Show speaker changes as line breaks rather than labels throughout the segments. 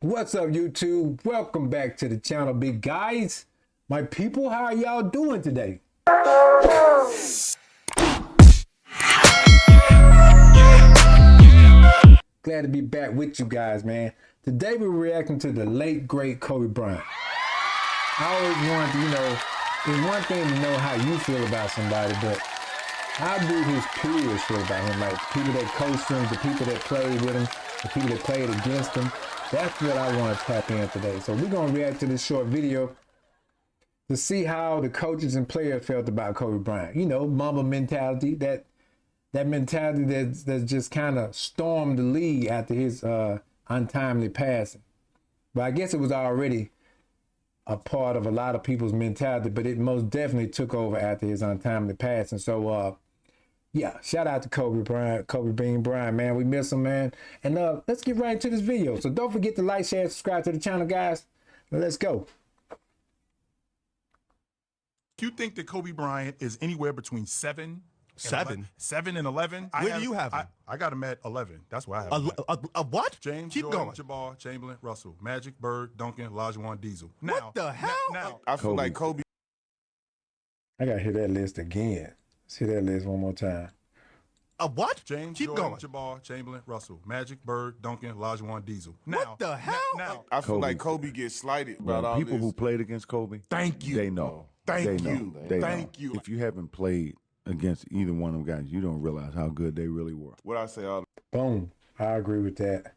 What's up, YouTube? Welcome back to the channel, big guys. My people, how are y'all doing today? Glad to be back with you guys, man. Today we're reacting to the late, great Kobe Bryant. I always want to, it's one thing to know how you feel about somebody, but how do his peers feel about him? Like people that coached him, the people that played with him, the people that played against him. That's what I want to tap in today. So we're going to react to this short video to see how the coaches and players felt about Kobe Bryant. You know, Mamba mentality, that mentality that's just kind of stormed the league after his untimely passing. But I guess it was already a part of a lot of people's mentality, but it most definitely took over after his untimely passing. So, yeah, shout out to Kobe Bryant, Kobe Bean Bryant, man. We miss him, man. And let's get right into this video. So don't forget to like, share, subscribe to the channel, guys. Let's go.
Do you think that Kobe Bryant is anywhere between 7 and 11?
Where do you have him?
I got him at 11. That's where I have him.
A what?
James,
Keep
Jordan,
going.
Jabbar, Chamberlain, Russell, Magic, Bird, Duncan, Olajuwon, Diesel.
What the hell?
Now,
I feel like Kobe.
I got to hear that list again. Let's hear that list one more time.
A what?
James,
Keep
Jordan,
going.
Jabbar, Chamberlain, Russell, Magic, Bird, Duncan, Olajuwon, Diesel.
What the hell?
Now,
I feel
Kobe.
like Kobe gets slighted about all
People
this.
who played against Kobe,
thank you.
they know.
Thank
They
you.
know. They
Thank
know.
you.
If you haven't played against either one of them guys, you don't realize how good they really were.
What I say all
Boom. I agree with that.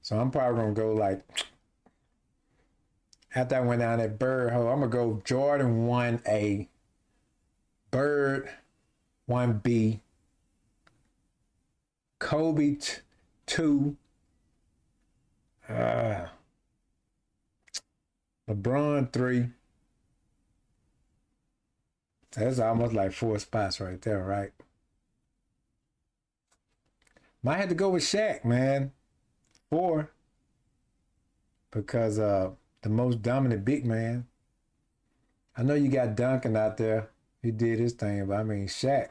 So I'm probably going to go like, after I went down that Bird hole, I'm going to go Jordan 1A, Bird 1B, Kobe 2, LeBron 3. That's almost like 4 spots right there, right? Might have to go with Shaq, man. 4. Because the most dominant big man. I know you got Duncan out there. He did his thing, but I mean Shaq.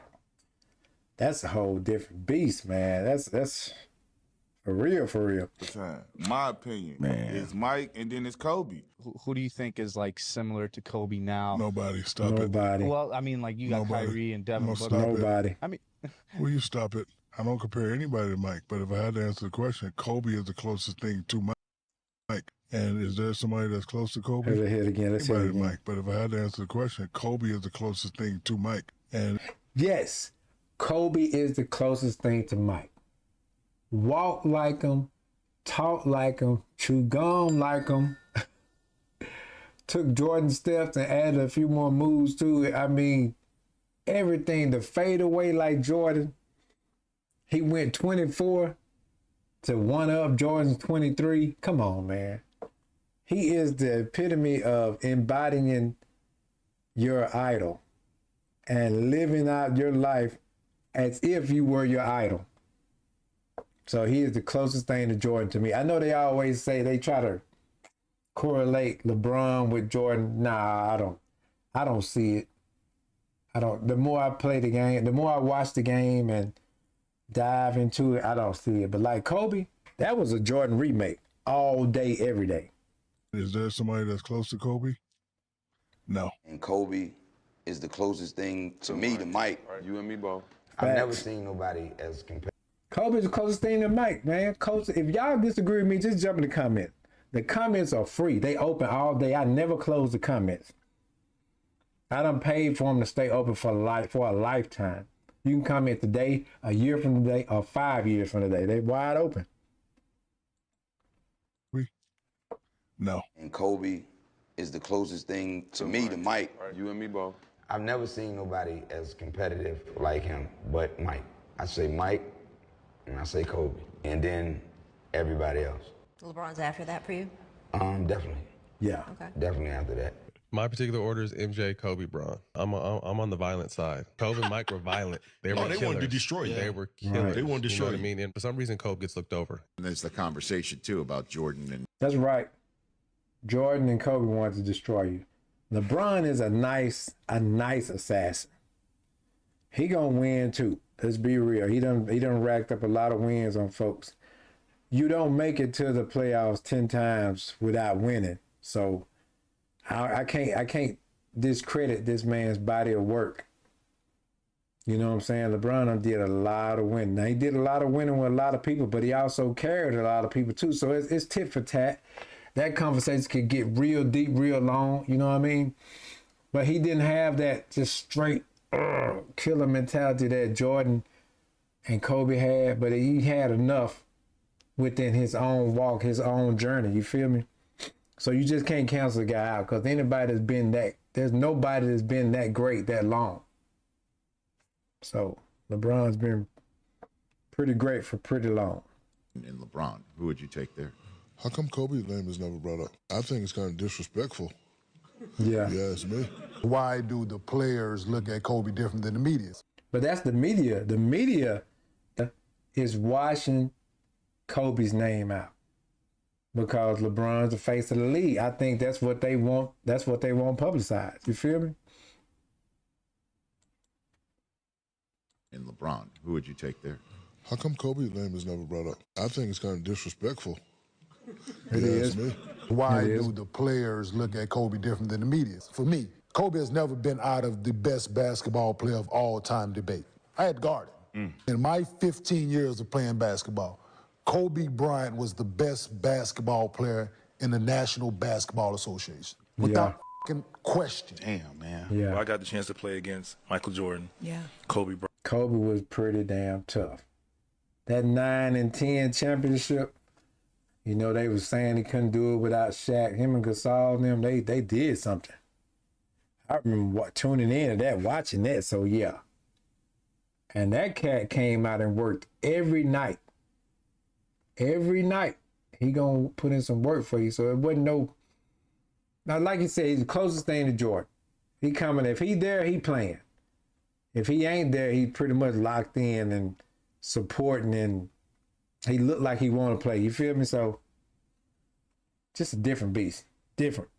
That's a whole different beast, man. That's for real, for real.
the time. My opinion
Man.
is Mike, and then it's Kobe.
Who do you think is like similar to Kobe now?
Nobody, stop it.
Nobody.
Well, I mean, like you got
Nobody.
Kyrie and Devin
No,
Booker.
stop it.
Nobody.
I mean,
Will you stop it? I don't compare anybody to Mike, but if I had to answer the question, Kobe is the closest thing to Mike. And is there somebody that's close to Kobe?
Let's hear it again. Let's hear it
Anybody to
again.
Mike. But if I had to answer the question, Kobe is the closest thing to Mike. And
Yes, Kobe is the closest thing to Mike. Walk like him, talk like him, chew gum like him. Took Jordan steps and added a few more moves to it. I mean, everything, the fade away like Jordan. He went 24 to one up Jordan's 23. Come on, man. He is the epitome of embodying your idol and living out your life as if you were your idol. So he is the closest thing to Jordan to me. I know they always say they try to correlate LeBron with Jordan. Nah, I don't see it. The more I play the game, the more I watch the game and dive into it, I don't see it. But like Kobe, that was a Jordan remake all day, every day.
is there somebody that's close to Kobe? No.
And Kobe is the closest thing to me to Mike.
You and me both.
I've never
Facts.
seen nobody as compared.
Kobe's the closest thing to Mike, man. Coach, if y'all disagree with me, just jump in the comment. The comments are free. They open all day. I never close the comments. I done paid for them to stay open for a lifetime. You can comment today, a year from today, or 5 years from today. They wide open.
No.
And Kobe is the closest thing to me to Mike.
You and me both.
I've never seen nobody as competitive like him but Mike. I say Mike, and I say Kobe, and then everybody else.
LeBron's after that for you?
Definitely.
Yeah.
Okay.
Definitely after that.
My particular order is MJ, Kobe, Bron. I'm on the violent side. Kobe and Mike were violent. They were
they
killers.
wanted to destroy you.
They were killers.
They wanted to
You know
destroy
what I
you.
mean? And for some reason, Kobe gets looked over.
And there's the conversation too about Jordan and
That's right. Jordan and Kobe wanted to destroy you. LeBron is a nice assassin. He gonna win too. Let's be real. He done racked up a lot of wins on folks. you don't make it to the playoffs 10 times without winning. So I can't discredit this man's body of work. You know what I'm saying? LeBron did a lot of winning. Now, he did a lot of winning with a lot of people, but he also carried a lot of people too. So it's tit for tat. That conversation could get real deep, real long. You know what I mean? But he didn't have that just straight killer mentality that Jordan and Kobe had, but he had enough within his own walk, his own journey. You feel me? So you just can't cancel the guy out because anybody that's been there's nobody that's been that great that long. So LeBron's been pretty great for pretty long.
And LeBron, who would you take there?
How come Kobe's name is never brought up? I think it's kind of disrespectful.
Yeah.
Yeah, it's me.
Why do the players look at Kobe different than the media?
But that's the media. The media is washing Kobe's name out because LeBron's the face of the league. I think that's what they want. That's what they want publicized. You feel me?
And LeBron, who would you take there?
How come Kobe's name is never brought up? I think it's kind of disrespectful.
It is.
It's me.
Why do the players look at Kobe different than the media? For me, Kobe has never been out of the best basketball player of all time debate. I had guarded. In my 15 years of playing basketball, Kobe Bryant was the best basketball player in the National Basketball Association. Without fucking question.
Damn, man.
Yeah.
Well, I got the chance to play against Michael Jordan.
Yeah.
Kobe Bryant.
Kobe was pretty damn tough. That 9 and 10 championship, you know, they was saying he couldn't do it without Shaq. Him and Gasol and them, they did something. I remember tuning in to that, watching that, so yeah. And that cat came out and worked every night. Every night. He gonna put in some work for you. So it wasn't no... Now, like you said, he's the closest thing to Jordan. He coming, if he there, he playing. If he ain't there, he pretty much locked in and supporting, and he looked like he want to play. You feel me? So, just a different beast. Different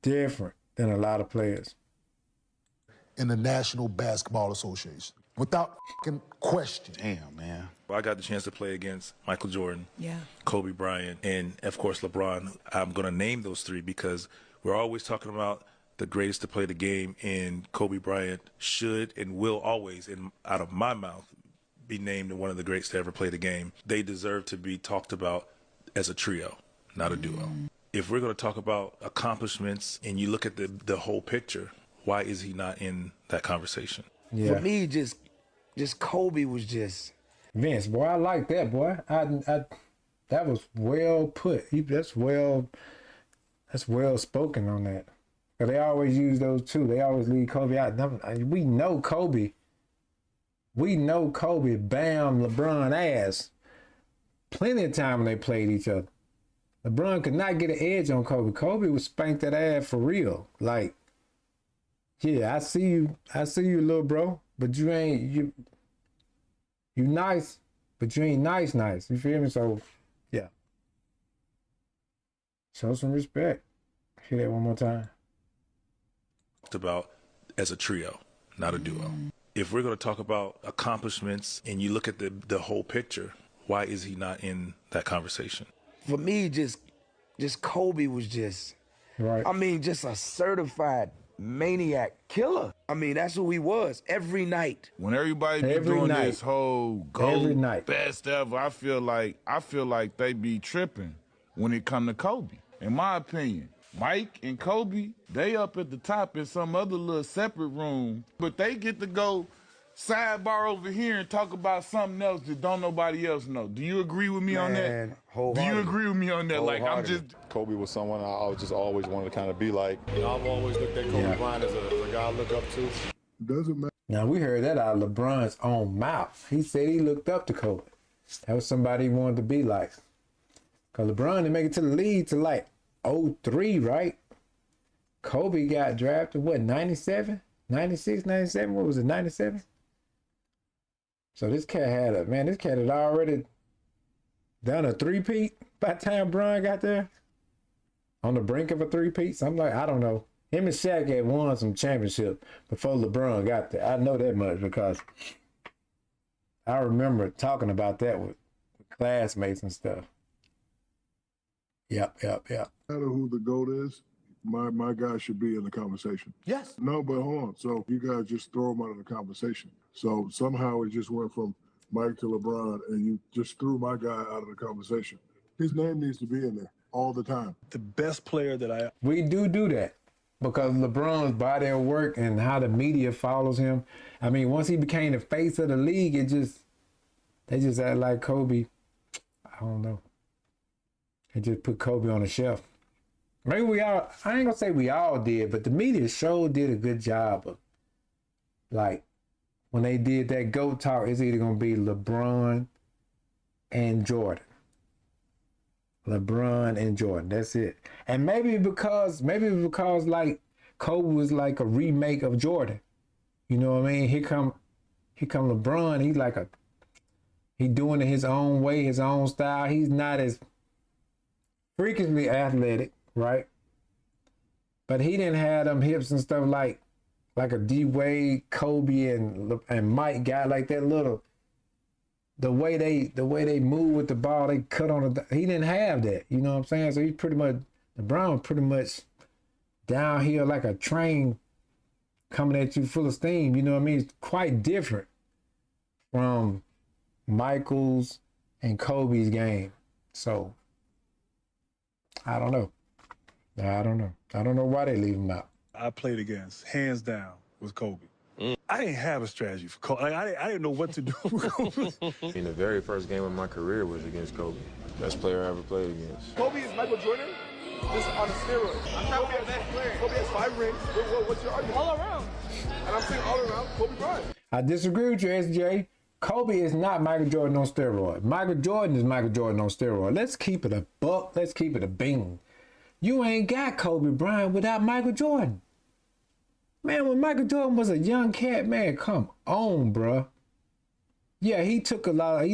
than a lot of players.
In the National Basketball Association. Without fucking question.
Damn, man.
Well, I got the chance to play against Michael Jordan,
Yeah.
Kobe Bryant, and of course LeBron. I'm going to name those three because we're always talking about the greatest to play the game, and Kobe Bryant should and will always, out of my mouth, be named one of the greats to ever play the game. They deserve to be talked about as a trio, not a duo. If we're going to talk about accomplishments and you look at the whole picture, why is he not in that conversation?
Yeah.
For me, just Kobe was just...
Vince, boy, I like that, boy. I that was well put. That's well spoken on that. But they always use those two. They always leave Kobe out. We know Kobe. We know Kobe bam LeBron ass plenty of time when they played each other. LeBron could not get an edge on Kobe. Kobe would spank that ass for real. Like, yeah, I see you, little bro, but you ain't you nice, but you ain't nice. You feel me? So, yeah. Show some respect. Hear that one more time.
Talked about as a trio, not a duo. If we're going to talk about accomplishments and you look at the whole picture, why is he not in that conversation?
For me, just Kobe was just...
Right.
I mean, just a certified maniac killer. I mean, that's who he was every night.
When everybody be doing this whole GOAT best ever, I feel like they be tripping when it come to Kobe. In my opinion, Mike and Kobe, they up at the top in some other little separate room, but they get to go sidebar over here and talk about something else that don't nobody else know. Do you agree with me on that? Do you agree with me on that? Like, I'm just...
Kobe was someone I just always wanted to kind of be like. You know, I've always looked at Kobe Bryant as a guy I look up to.
Doesn't matter.
Now, we heard that out of LeBron's own mouth. He said he looked up to Kobe. That was somebody he wanted to be like. Because LeBron didn't make it to the league to like 03, right? Kobe got drafted, what, 97? 96, 97? What was it, 97? So this cat had already done a three-peat by the time Bron got there. On the brink of a three-peat. So I'm like, I don't know. Him and Shaq had won some championship before LeBron got there. I know that much because I remember talking about that with classmates and stuff. Yep.
No matter who the GOAT is, my guy should be in the conversation.
Yes.
No, but hold on. So you guys just throw him out of the conversation. So somehow it just went from Mike to LeBron, and you just threw my guy out of the conversation. His name needs to be in there all the time.
The best player that
We do that because LeBron's body of work and how the media follows him. I mean, once he became the face of the league, they just act like Kobe. I don't know. They just put Kobe on the shelf. Maybe I ain't gonna say we all did, but the media sure did a good job of, like, when they did that GOAT talk, it's either gonna be LeBron and Jordan. LeBron and Jordan, that's it. And maybe because like Kobe was like a remake of Jordan. You know what I mean? Here come LeBron. He doing it his own way, his own style. He's not as freakishly athletic, right? But he didn't have them hips and stuff like a D-Wade, Kobe, and Mike got like that little. The way they move with the ball, they cut on it. He didn't have that. You know what I'm saying? So he's LeBron pretty much downhill like a train coming at you full of steam. You know what I mean? It's quite different from Michael's and Kobe's game. So I don't know. I don't know why they leave him out.
I played against, hands down, was Kobe. I didn't have a strategy for Kobe. Like, I didn't know what to do.
In the very first game of my career was against Kobe. Best player I ever played against.
Kobe is Michael Jordan, just on a steroid. I'm talking about best player. Kobe has 5 rings. What's your argument? All around. And I'm saying all around, Kobe Bryant.
I disagree with you, SJ. Kobe is not Michael Jordan on steroid. Michael Jordan is Michael Jordan on steroid. Let's keep it a buck. Let's keep it a bean. You ain't got Kobe Bryant without Michael Jordan. Man, when Michael Jordan was a young cat, man, come on, bruh. Yeah, he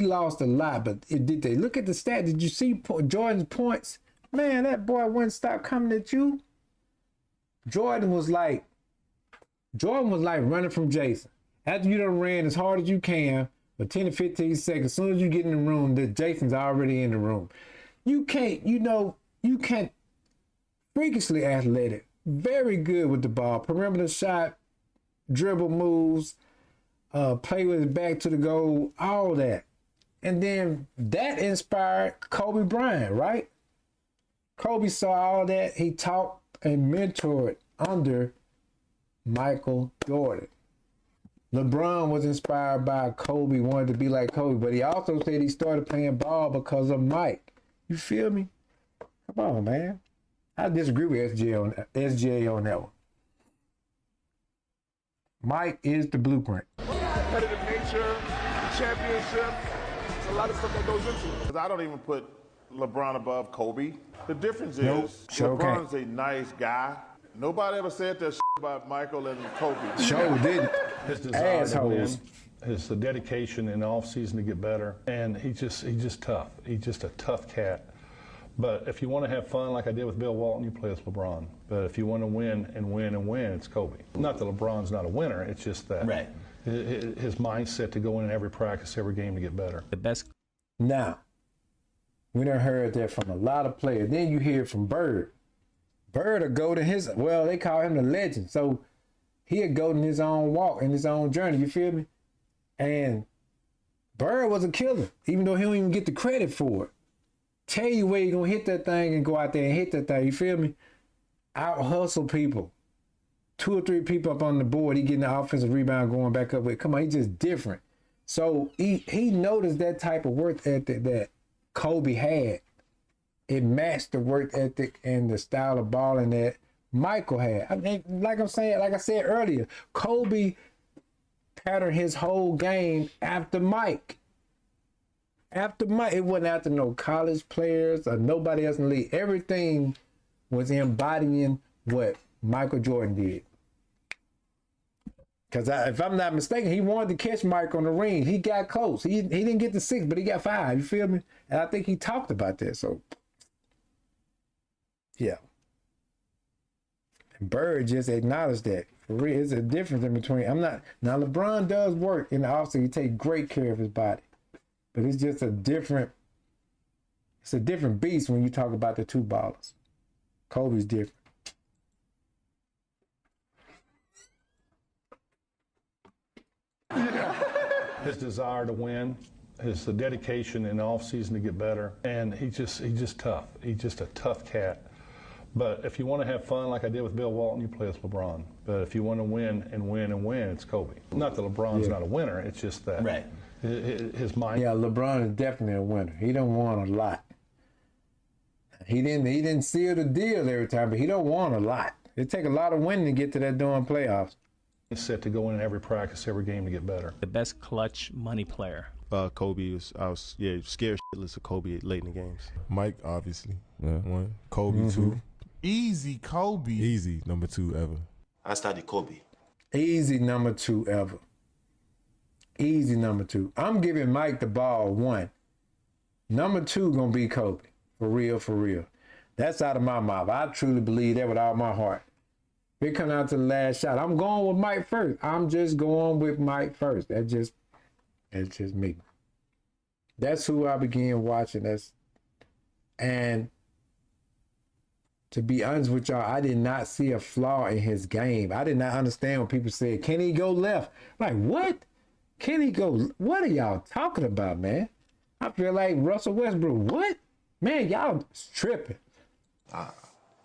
lost a lot, but did they look at the stat? Did you see Jordan's points? Man, that boy wouldn't stop coming at you. Jordan was like running from Jason. After you done ran as hard as you can for 10 to 15 seconds, as soon as you get in the room, Jason's already in the room. You can't freakishly athletic. Very good with the ball. Perimeter shot, dribble moves, play with his back to the goal, all that. And then that inspired Kobe Bryant, right? Kobe saw all that. He taught and mentored under Michael Jordan. LeBron was inspired by Kobe, wanted to be like Kobe, but he also said he started playing ball because of Mike. You feel me? Come on, man. I disagree with SJ on that one. Mike is the blueprint.
Competitive nature, championship, a lot of stuff that goes into it.
Because I don't even put LeBron above Kobe. The difference is
LeBron's
a nice guy. Nobody ever said that shit about Michael and Kobe.
Didn't.
His desire to win,
assholes.
his dedication in the offseason to get better, and he's just tough. He's just a tough cat. But if you want to have fun like I did with Bill Walton, you play with LeBron. But if you want to win and win and win, it's Kobe. Not that LeBron's not a winner, it's just that his mindset to go in every practice, every game to get better.
The best.
Now, we done heard that from a lot of players. Then you hear from Bird. Bird will go to they call him the legend. So he'll go in his own walk, in his own journey, you feel me? And Bird was a killer, even though he don't even get the credit for it. Tell you where you're going to hit that thing and go out there and hit that thing. You feel me? Out hustle people. 2 or 3 people up on the board. He getting the offensive rebound going back up with. Come on, he's just different. So he noticed that type of work ethic that Kobe had. It matched the work ethic and the style of balling that Michael had. I mean, like I said earlier, Kobe patterned his whole game after Mike. After Mike, it wasn't after no college players or nobody else in the league. Everything was embodying what Michael Jordan did. Because if I'm not mistaken, he wanted to catch Mike on the ring. He got close. He didn't get the 6, but he got 5. You feel me? And I think he talked about that. So, yeah. And Bird just acknowledged that. For real, it's a difference in between. Now LeBron does work in the offseason. He takes great care of his body. But it's just a different It's a different beast when you talk about the two ballers. Kobe's different.
His desire to win, his dedication in the offseason to get better, and he's just tough. He's just a tough cat. But if you want to have fun like I did with Bill Walton, you play with LeBron. But if you want to win and win and win, it's Kobe. Not that LeBron's not a winner, it's just that his mind.
Yeah, LeBron is definitely a winner. He don't want a lot. He didn't seal the deal every time, but he don't want a lot. It take a lot of winning to get to that darn playoffs.
He's set to go in every practice, every game to get better.
The best clutch money player.
Kobe I was scared shitless of Kobe late in the games. Mike, obviously, one. Kobe, two.
Easy Kobe.
Easy, number 2 ever.
I studied Kobe.
Easy number 2 ever. Easy number 2. I'm giving Mike the ball 1. Number 2 gonna be Kobe. For real, for real. That's out of my mouth. I truly believe that with all my heart. If it come out to the last shot, I'm going with Mike first. I'm just going with Mike first. That's just me. That's who I began watching. And to be honest with y'all, I did not see a flaw in his game. I did not understand when people said, can he go left? Like, what? Can he go? What are y'all talking about, man? I feel like Russell Westbrook. What? Man, y'all tripping.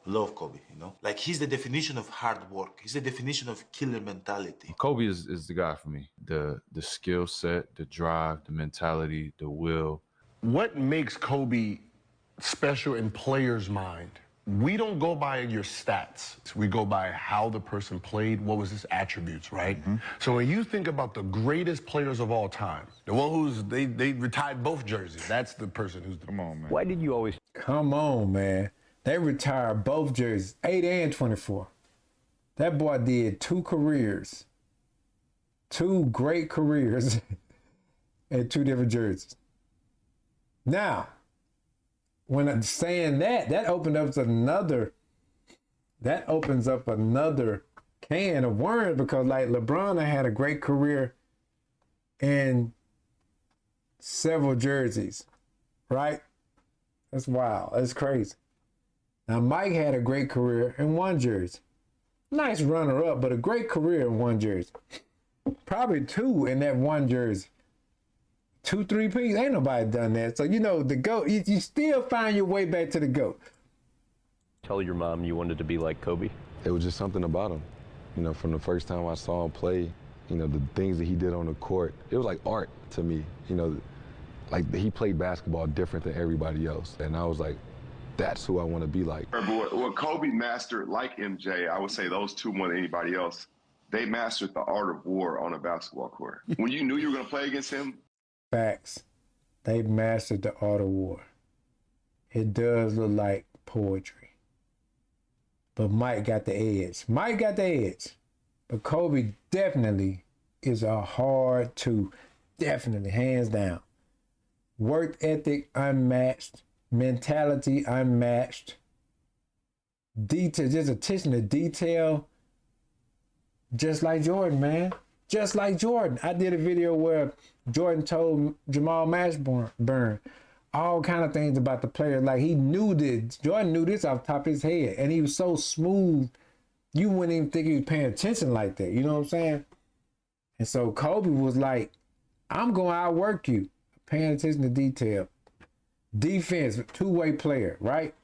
Love Kobe, you know? Like, he's the definition of hard work. He's the definition of killer mentality.
Kobe is the guy for me. The skill set, the drive, the mentality, the will.
What makes Kobe special in players' mind? We don't go by your stats. We go by how the person played, what was his attributes, right? So when you think about the greatest players of all time, the one who's, they retired both jerseys, that's the person who's the...
Come on, man.
Why did you always... Come on, man. They retired both jerseys, 8 and 24. That boy did 2 careers. 2 great careers and 2 different jerseys. Now, when I'm saying that opens up another can of worms, because like LeBron had a great career in several jerseys, right? That's wild. That's crazy. Now Mike had a great career in 1 jersey. Nice runner-up, but a great career in 1 jersey. Probably 2 in that 1 jersey. 2 3-peats. Ain't nobody done that. So, you know, the GOAT, you still find your way back to the GOAT.
Tell your mom you wanted to be like Kobe?
It was just something about him. You know, from the first time I saw him play, you know, the things that he did on the court, it was like art to me. You know, like he played basketball different than everybody else. And I was like, that's who I want to be like.
What Kobe mastered, like MJ, I would say those two more than anybody else, they mastered the art of war on a basketball court. When you knew you were going to play against him,
Facts. They mastered the art of war. It does look like poetry. But Mike got the edge. Mike got the edge. But Kobe definitely is a hard 2. Definitely, hands down. Work ethic unmatched. Mentality unmatched. Detail, just attention to detail. Just like Jordan, man. Just like Jordan. I did a video where Jordan told Jamal Mashburn all kind of things about the player. Like he knew this. Jordan knew this off the top of his head. And he was so smooth, you wouldn't even think he was paying attention like that. You know what I'm saying? And so Kobe was like, I'm going to outwork you. Paying attention to detail. Defense, 2-way player, right?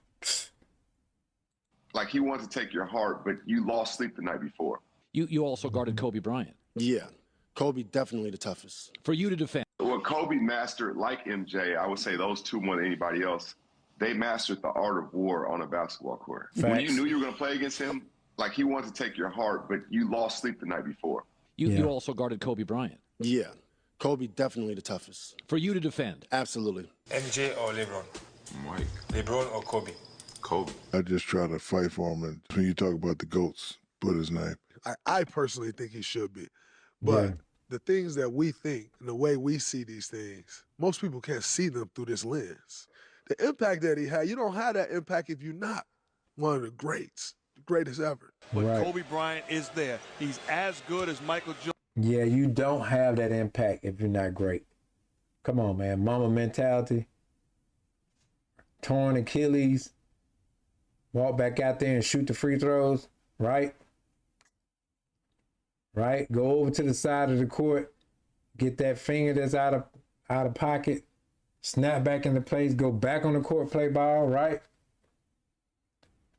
like he wanted to take your heart, but you lost sleep the night before.
You also guarded Kobe Bryant.
Yeah, Kobe definitely the toughest.
For you to defend.
What Kobe mastered, like MJ, I would say those two more than anybody else, they mastered the art of war on a basketball court.
Facts.
When you knew you were going to play against him, like he wanted to take your heart, but you lost sleep the night before.
You also guarded Kobe Bryant.
Yeah, Kobe definitely the toughest.
For you to defend.
Absolutely.
MJ or LeBron?
Mike.
LeBron or Kobe?
Kobe.
I just try to fight for him, and when you talk about the GOATs, put his name.
I personally think he should be. But the things that we think and the way we see these things, most people can't see them through this lens. The impact that he had, you don't have that impact if you're not one of the greats, the greatest ever.
But Kobe Bryant is there. He's as good as Michael Jordan.
Yeah, you don't have that impact if you're not great. Come on, man. Mama mentality. torn Achilles, walk back out there and shoot the free throws, right? Right? Go over to the side of the court, get that finger that's out of pocket, snap back into place, go back on the court, play ball, right?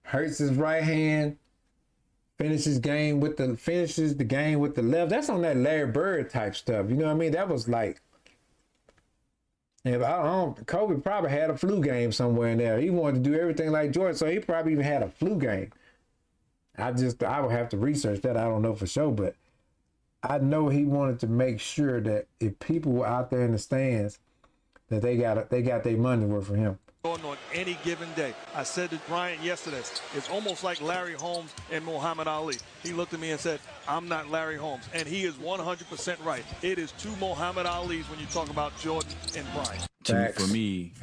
Hurts his right hand, finishes the game with the left. That's on that Larry Bird type stuff. You know what I mean? That was like, Kobe probably had a flu game somewhere in there. He wanted to do everything like Jordan, so he probably even had a flu game. I would have to research that. I don't know for sure, but I know he wanted to make sure that if people were out there in the stands, that they got their money worth for him.
On any given day. I said to Bryant yesterday, it's almost like Larry Holmes and Muhammad Ali. He looked at me and said, I'm not Larry Holmes. And he is 100% right. It is two Muhammad Alis when you talk about Jordan and Bryant.
For me,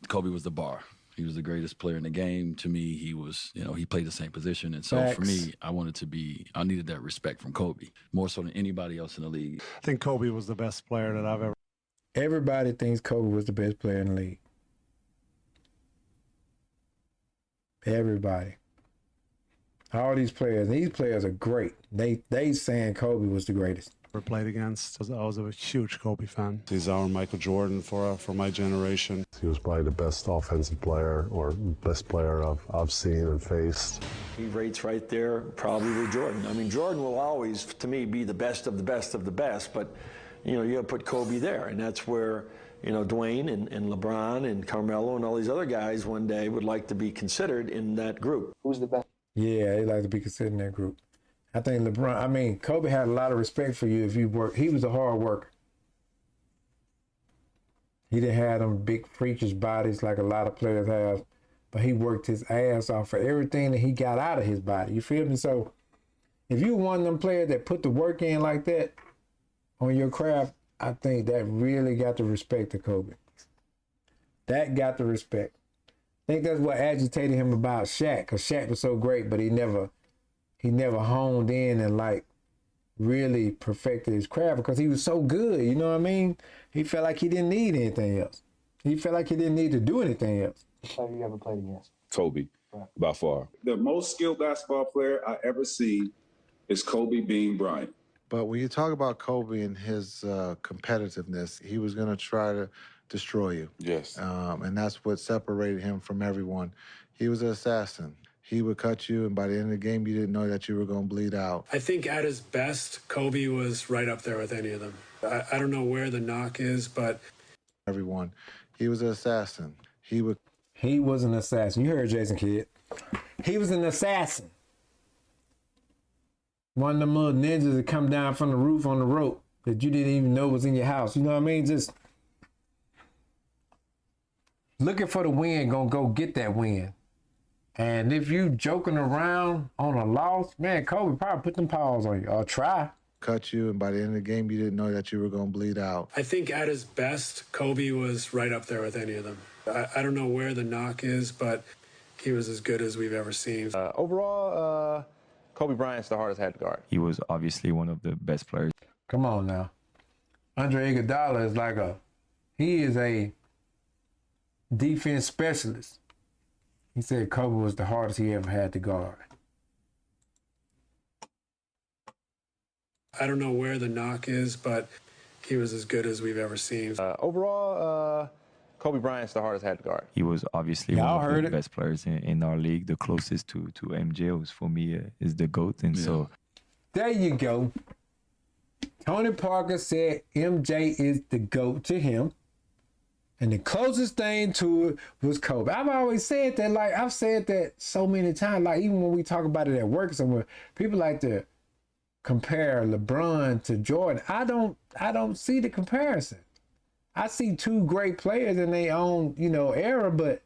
Kobe was the bar. He was the greatest player in the game. To me, he was, he played the same position. And so for me, I needed that respect from Kobe, more so than anybody else in the league.
I think Kobe was the best player that I've ever.
Everybody thinks Kobe was the best player in the league. Everybody. All these players are great. They saying Kobe was the greatest.
Played against. I was a huge Kobe fan. He's our Michael Jordan for my generation.
He was probably the best offensive player or best player I've seen and faced.
He rates right there probably with Jordan. I mean, Jordan will always, to me, be the best of the best of the best, but you got to put Kobe there, and that's where Dwayne and LeBron and Carmelo and all these other guys one day would like to be considered in that group.
Who's the best?
Yeah, they like to be considered in that group. I think Kobe had a lot of respect for you if you work. He was a hard worker. He didn't have them big freakish bodies like a lot of players have, but he worked his ass off for everything that he got out of his body. You feel me? So if you one of them players that put the work in like that on your craft, I think that really got the respect of Kobe. That got the respect. I think that's what agitated him about Shaq, because Shaq was so great, but he never honed in and really perfected his craft because he was so good. You know what I mean? He felt like he didn't need anything else. He felt like he didn't need to do anything else.
Who have you ever played against?
Kobe, by far.
The most skilled basketball player I ever see is Kobe Bean Bryant.
But when you talk about Kobe and his competitiveness, he was going to try to destroy you.
Yes.
And that's what separated him from everyone. He was an assassin. He would cut you, and by the end of the game, you didn't know that you were going to bleed out.
I think at his best, Kobe was right up there with any of them. I don't know where the knock is, but...
Everyone. He was an assassin. He
was an assassin. You heard Jason Kidd. He was an assassin. One of them little ninjas that come down from the roof on the rope that you didn't even know was in your house. You know what I mean? Just looking for the win, gonna go get that win. And if you joking around on a loss, man, Kobe probably put them paws on you or try.
Cut you, and by the end of the game, you didn't know that you were going to bleed out.
I think at his best, Kobe was right up there with any of them. I don't know where the knock is, but he was as good as we've ever seen.
Overall, Kobe Bryant's the hardest hat to guard.
He was obviously one of the best players.
Come on now. Andre Iguodala he is a defense specialist. He said Kobe was the hardest he ever had to guard.
I don't know where the knock is, but he was as good as we've ever seen.
Overall, Kobe Bryant's the hardest hat to guard.
He was obviously one of the best players in our league. The closest to MJ was, for me, is the GOAT. And so...
There you go. Tony Parker said MJ is the GOAT to him. And the closest thing to it was Kobe. I've always said that, I've said that so many times, even when we talk about it at work somewhere, people like to compare LeBron to Jordan. I don't see the comparison. I see two great players in their own, era, but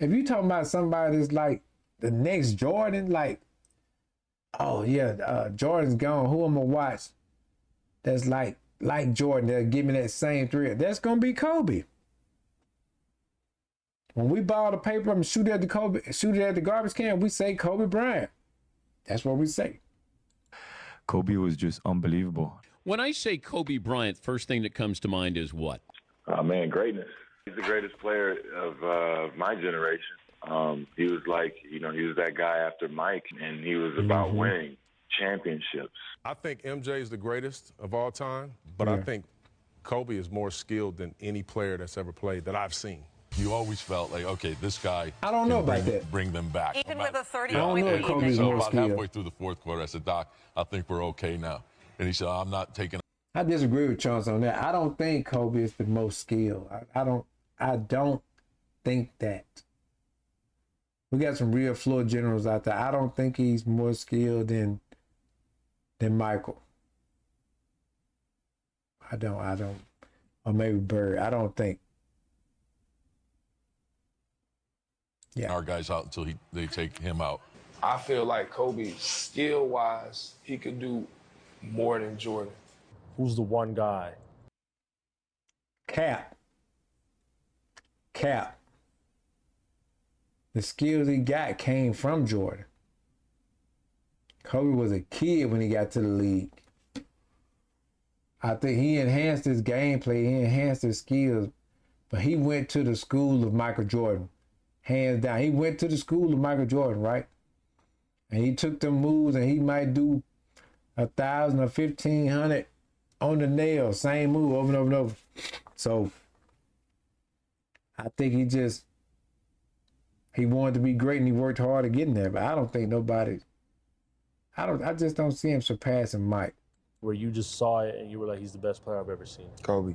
if you talking about somebody that's like the next Jordan, Jordan's gone, who I'm gonna watch that's like Jordan, that'll give me that same thrill, that's gonna be Kobe. When we ball the paper and shoot it at the garbage can, we say Kobe Bryant. That's what we say.
Kobe was just unbelievable.
When I say Kobe Bryant, first thing that comes to mind is what?
Oh, man, greatness.
He's the greatest player of my generation. He was like, he was that guy after Mike, and he was about winning championships.
I think MJ is the greatest of all time, but I think Kobe is more skilled than any player that's ever played that I've seen.
You always felt like, okay, this guy
I don't know about that.
Bring them back.
Even with a 30-point
I don't know if Kobe's
so
more
about
skilled.
halfway through the fourth quarter, I said, Doc, I think we're okay now. And he said, I'm not taking.
I disagree with Chance on that. I don't think Kobe is the most skilled. I don't think that. We got some real floor generals out there. I don't think he's more skilled than Michael. I don't. Or maybe Bird. I don't think. Yeah.
Our guys out until they take him out.
I feel like Kobe, skill-wise, he could do more than Jordan.
Who's the one guy?
Cap. The skills he got came from Jordan. Kobe was a kid when he got to the league. I think he enhanced his gameplay, he enhanced his skills, but he went to the school of Michael Jordan. Hands down. He went to the school of Michael Jordan, right? And he took them moves and he might do 1,000 or 1,500 on the nail, same move over and over and over. So I think he wanted to be great and he worked hard to get in there, but I don't think I just don't see him surpassing Mike.
Where you just saw it and you were like, he's the best player I've ever seen.
Kobe.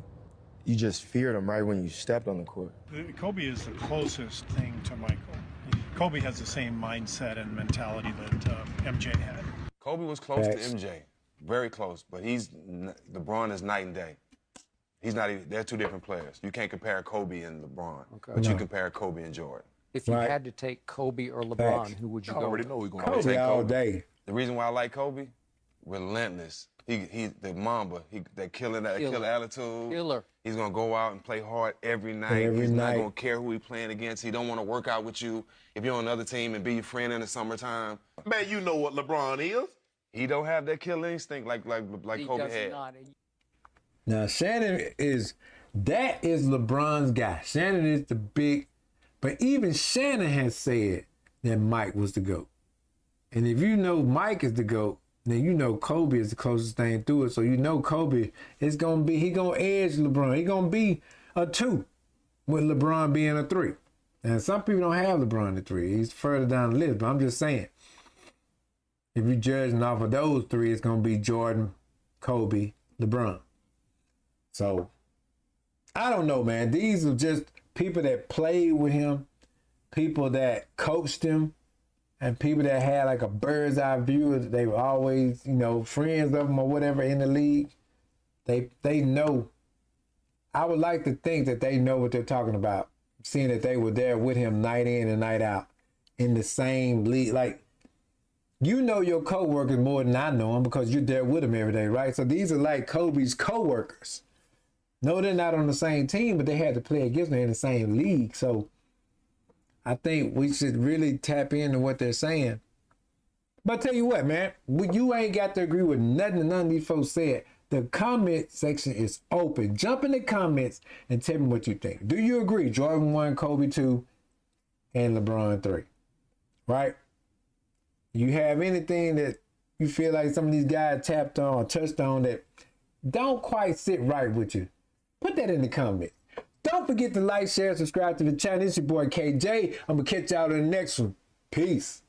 You just feared him right when you stepped on the court.
Kobe is the closest thing to Michael. Kobe has the same mindset and mentality that MJ had.
Kobe was close to MJ, very close, but LeBron is night and day. He's not even, they're two different players. You can't compare Kobe and LeBron, but you compare Kobe and Jordan.
If you had to take Kobe or LeBron, who would you go with?
Know we're going
Kobe
take
all
Kobe.
day.
The reason why I like Kobe, relentless. He the Mamba. That killer attitude.
Killer.
He's gonna go out and play hard every night. He's not gonna care who he's playing against. He don't want to work out with you if you're on another team and be your friend in the summertime.
Man, you know what LeBron is.
He don't have that killer instinct like Kobe had.
Not.
Now Shannon is LeBron's guy. Shannon is the big, but even Shannon has said that Mike was the GOAT. And if you know Mike is the GOAT, then you know Kobe is the closest thing to it. So you know Kobe is gonna edge LeBron. He's gonna be a 2 with LeBron being a 3. And some people don't have LeBron at 3. He's further down the list, but I'm just saying, if you're judging off of those 3, it's gonna be Jordan, Kobe, LeBron. So I don't know, man. These are just people that played with him, people that coached him, and people that had like a bird's eye view. They were always, friends of them or whatever in the league. They know. I would like to think that they know what they're talking about, seeing that they were there with him night in and night out in the same league. Like, you know your coworkers more than I know them because you're there with them every day, right? So these are like Kobe's coworkers. No, they're not on the same team, but they had to play against them in the same league. So I think we should really tap into what they're saying. But I tell you what, man, you ain't got to agree with nothing that none of these folks said. The comment section is open. Jump in the comments and tell me what you think. Do you agree? Jordan 1, Kobe 2, and LeBron 3. Right? You have anything that you feel like some of these guys tapped on or touched on that don't quite sit right with you? Put that in the comments. Don't forget to like, share, subscribe to the channel. It's your boy KJ. I'm going to catch y'all in the next one. Peace.